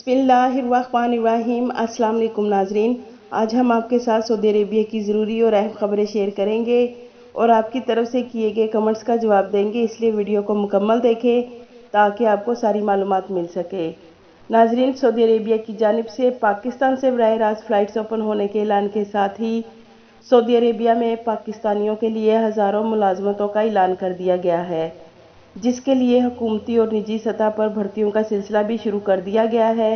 बिस्मिल्लाहिर्रहमानिर्रहीम। अस्सलाम वालेकुम नाजरीन, आज हम आपके साथ सऊदी अरेबिया की ज़रूरी और अहम खबरें शेयर करेंगे और आपकी तरफ से किए गए कमेंट्स का जवाब देंगे, इसलिए वीडियो को मुकम्मल देखें ताकि आपको सारी मालूमात मिल सके। नाजरीन, सऊदी अरेबिया की जानिब से पाकिस्तान से बराह रास्त फ़्लाइट्स ओपन होने के ऐलान के साथ ही सऊदी अरेबिया में पाकिस्तानियों के लिए हज़ारों मुलाजमतों का ऐलान कर दिया गया है, जिसके लिए हुकूमती और निजी सतह पर भर्तियों का सिलसिला भी शुरू कर दिया गया है।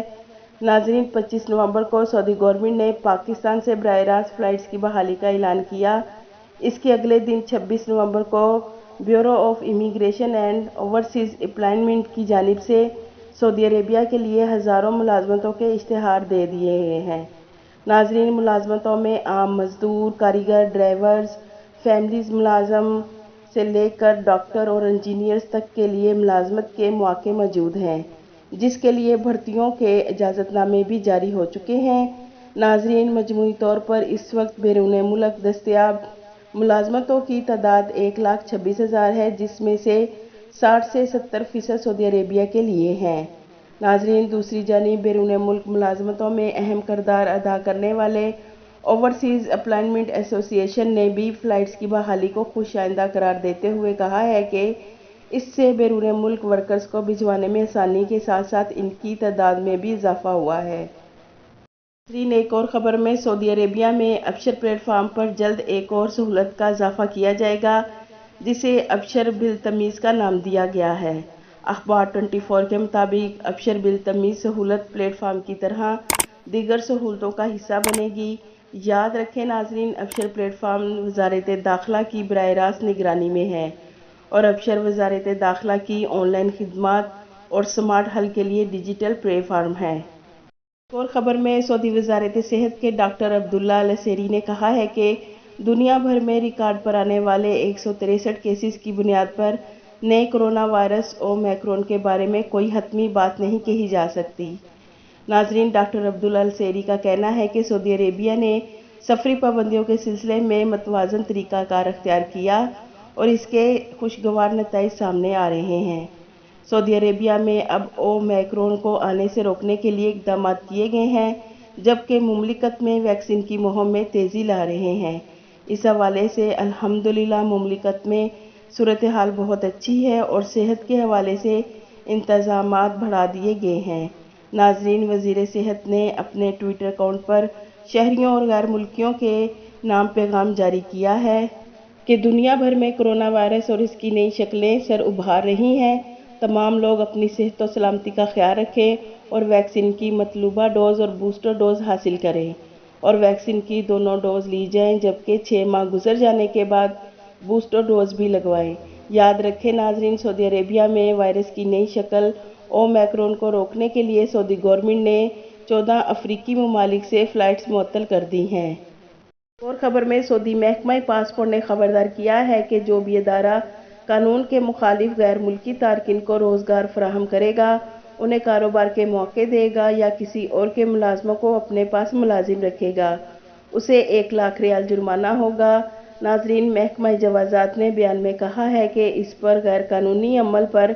नाजरीन, 25 नवंबर को सऊदी गवर्नमेंट ने पाकिस्तान से बराह रास्त फ़्लाइट्स की बहाली का ऐलान किया। इसके अगले दिन 26 नवंबर को bureau of immigration and overseas employment की जानिब से सऊदी अरेबिया के लिए हज़ारों मुलाजमतों के इश्तिहार दे दिए गए हैं। नाजरीन, मुलाजमतों में आम मजदूर, कारीगर, ड्राइवर्स, फैमिलीज मुलाजम से लेकर डॉक्टर और इंजीनियर्स तक के लिए मुलाजमत के मौके मौजूद हैं, जिसके लिए भर्तियों के इजाज़तनामे भी जारी हो चुके हैं। नाजरीन, मजमूई तौर पर इस वक्त बैरून मुल्क दस्तयाब मुलाजमतों की तादाद 1,26,000 है, जिसमें से 60 से 70% सऊदी अरेबिया के लिए हैं। नाजरीन, दूसरी जानिब बैरून मुल्क मुलाजमतों में अहम किरदार अदा करने वाले ओवरसीज़ एम्प्लॉयमेंट एसोसिएशन ने भी फ़्लाइट्स की बहाली को खुशाइंदा करार देते हुए कहा है कि इससे बैरून मुल्क वर्कर्स को भिजवाने में आसानी के साथ साथ इनकी तादाद में भी इजाफा हुआ है। एक और ख़बर में सऊदी अरेबिया में अबशर प्लेटफार्म पर जल्द एक और सहूलत का इजाफा किया जाएगा, जिसे अबशर बिलतमीज़ का नाम दिया गया है। अखबार 24 के मुताबिक अबशर बिलतमीज़ सहूलत प्लेटफार्म की तरह दीगर सहूलतों का हिस्सा बनेगी। याद रखें नाजरीन, अबशर प्लेटफार्म वज़ारत दाखिला की बराह रास्त निगरानी में है और अबशर वज़ारत दाखिला की ऑनलाइन खिदमात और स्मार्ट हल के लिए डिजिटल प्लेटफार्म है। और ख़बर में सऊदी वज़ारत सेहत के डॉक्टर अब्दुल्ला अल सेरी ने कहा है कि दुनिया भर में रिकॉर्ड पर आने वाले 163 केसेस की बुनियाद पर नए कोरोना वायरस ओमिक्रॉन के बारे में कोई हतमी बात नहीं कही जा सकती। नाजरीन, डॉक्टर अब्दुल्ला अल सेरी का कहना है कि सऊदी अरेबिया ने सफरी पाबंदियों के सिलसिले में मतवाज़न तरीक़ाकार अख्तियार किया और इसके खुशगवार नतीजे सामने आ रहे हैं। सऊदी अरेबिया में अब ओमिक्रॉन को आने से रोकने के लिए इक़दाम किए गए हैं, जबकि मुमलिकत में वैक्सीन की मुहिम में तेज़ी ला रहे हैं। इस हवाले से अल्हम्दुलिल्लाह मुमलिकत में सूरत हाल बहुत अच्छी है और सेहत के हवाले से इंतज़ामात बढ़ा दिए गए हैं। नाजरीन, वज़ीर सेहत ने अपने ट्विटर अकाउंट पर शहरियों और गैर मुल्कियों के नाम पैगाम जारी किया है कि दुनिया भर में कोरोना वायरस और इसकी नई शक्लें सर उभार रही हैं। तमाम लोग अपनी सेहत और सलामती का ख्याल रखें और वैक्सीन की मतलूबा डोज़ और बूस्टर डोज़ हासिल करें और वैक्सीन की दोनों डोज़ ली जाएं, जबकि 6 माह गुजर जाने के बाद बूस्टर डोज़ भी लगवाएं। याद रखें नाजरीन, सऊदी अरेबिया में वायरस की नई शक्ल ओमिक्रॉन को रोकने के लिए सऊदी गवर्नमेंट ने 14 अफ्रीकी ममालिक से फ़्लाइट्स मुअत्तल कर दी हैं। और ख़बर में सऊदी महकमा पासपोर्ट ने खबरदार किया है कि जो भी अदारा कानून के मुखालिफ गैर मुल्की तारकिन को रोज़गार फराहम करेगा, उन्हें कारोबार के मौके देगा या किसी और के मुलाजमों को अपने पास मुलाजिम रखेगा, उसे 1 लाख रियाल जुर्माना होगा। नाजरीन, महकमा जवाज़ात ने बयान में कहा है कि इस पर गैर कानूनी अमल पर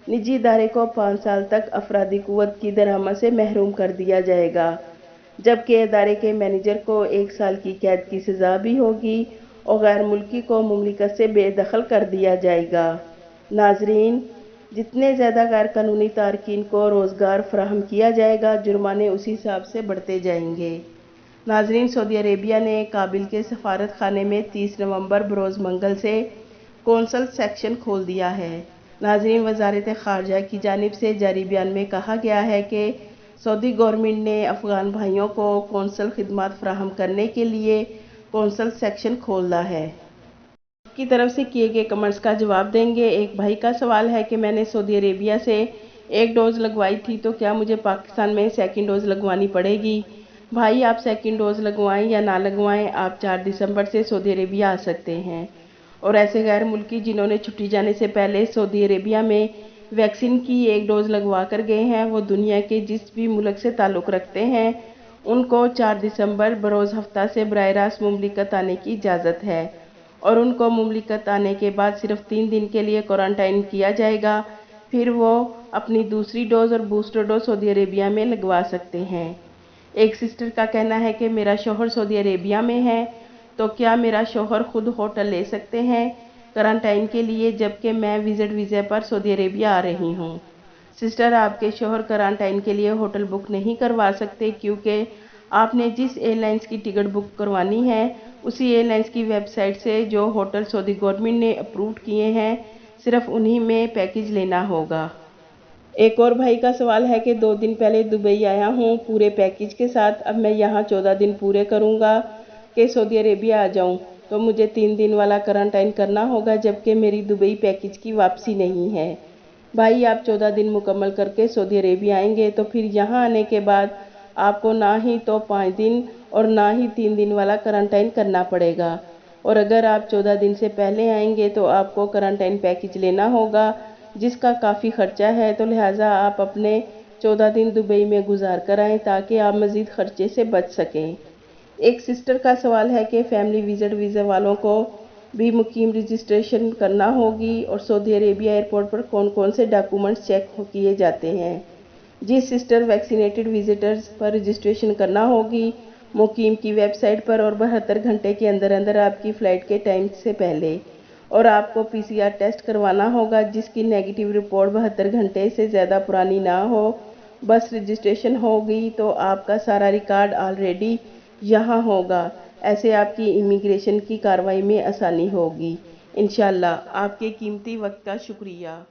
निजी इदारे को 5 साल तक अफरादी कुव्वत की दरामद से महरूम कर दिया जाएगा, जबकि इदारे के मैनेजर को 1 साल की कैद की सज़ा भी होगी और गैर मुल्की को मुमलिकत से बेदखल कर दिया जाएगा। नाजरीन, जितने ज़्यादा गैर कानूनी तारकीन को रोज़गार फराहम किया जाएगा, जुर्माने उसी हिसाब से बढ़ते जाएंगे। नाजरीन, सऊदी अरेबिया ने काबिल के सफारत खाने में 30 नवंबर बरोज़ मंगल से कौंसल सेक्शन खोल दिया है। नाजरीन, वज़ारत ख़ारजा की जानिब से जारी बयान में कहा गया है कि सऊदी गवर्नमेंट ने अफ़गान भाइयों को कौंसल खिदमात फराहम करने के लिए कौंसल सेक्शन खोला है। की तरफ से किए गए कमेंट्स का जवाब देंगे। एक भाई का सवाल है कि मैंने सऊदी अरेबिया से 1 डोज़ लगवाई थी, तो क्या मुझे पाकिस्तान में सेकंड डोज़ लगवानी पड़ेगी? भाई, आप सेकंड डोज़ लगवाएं या ना लगवाएं, आप 4 दिसंबर से सऊदी अरेबिया आ सकते हैं। और ऐसे गैर मुल्की जिन्होंने छुट्टी जाने से पहले सऊदी अरेबिया में वैक्सीन की 1 डोज़ लगवा कर गए हैं, वो दुनिया के जिस भी मुल्क से ताल्लुक़ रखते हैं, उनको 4 दिसंबर बरोज़ हफ्ता से बराह रास्त मुमलिकत आने की इजाज़त है और उनको मुमलिकत आने के बाद सिर्फ 3 दिन के लिए क्वारंटाइन किया जाएगा, फिर वो अपनी दूसरी डोज और बूस्टर डोज सऊदी अरेबिया में लगवा सकते हैं। एक सिस्टर का कहना है कि मेरा शौहर सऊदी अरेबिया में है, तो क्या मेरा शौहर खुद होटल ले सकते हैं क्वारंटाइन के लिए, जबकि मैं विजिट वीज़ा पर सऊदी अरेबिया आ रही हूँ। सिस्टर, आपके शौहर क्वारंटाइन के लिए होटल बुक नहीं करवा सकते, क्योंकि आपने जिस एयरलाइंस की टिकट बुक करवानी है उसी एयरलाइंस की वेबसाइट से जो होटल सऊदी गवर्नमेंट ने अप्रूव किए हैं, सिर्फ उन्हीं में पैकेज लेना होगा। एक और भाई का सवाल है कि 2 दिन पहले दुबई आया हूँ पूरे पैकेज के साथ, अब मैं यहाँ 14 दिन पूरे करूँगा कि सऊदी अरेबिया आ जाऊँ, तो मुझे 3 दिन वाला क्वारंटाइन करना होगा, जबकि मेरी दुबई पैकेज की वापसी नहीं है। भाई, आप 14 दिन मुकम्मल करके सऊदी अरेबिया आएंगे तो फिर यहाँ आने के बाद आपको ना ही तो 5 दिन और ना ही 3 दिन वाला क्वारंटाइन करना पड़ेगा, और अगर आप 14 दिन से पहले आएंगे तो आपको क्वारंटाइन पैकेज लेना होगा, जिसका काफ़ी खर्चा है, तो लिहाजा आप अपने 14 दिन दुबई में गुजार कर आएँ ताकि आप मज़ीद खर्चे से बच सकें। एक सिस्टर का सवाल है कि फैमिली विजिट वीज़ा वालों को भी मुकीम रजिस्ट्रेशन करना होगी, और सऊदी अरेबिया एयरपोर्ट पर कौन कौन से डॉक्यूमेंट्स चेक किए जाते हैं। जी सिस्टर, वैक्सीनेटेड विजिटर्स पर रजिस्ट्रेशन करना होगी मुकीम की वेबसाइट पर, और 72 घंटे के अंदर अंदर आपकी फ़्लाइट के टाइम से पहले, और आपको PCR टेस्ट करवाना होगा जिसकी नेगेटिव रिपोर्ट 72 घंटे से ज़्यादा पुरानी ना हो। बस रजिस्ट्रेशन होगी तो आपका सारा रिकॉर्ड ऑलरेडी यहाँ होगा, ऐसे आपकी इमिग्रेशन की कार्रवाई में आसानी होगी। इंशाल्लाह। आपके कीमती वक्त का शुक्रिया।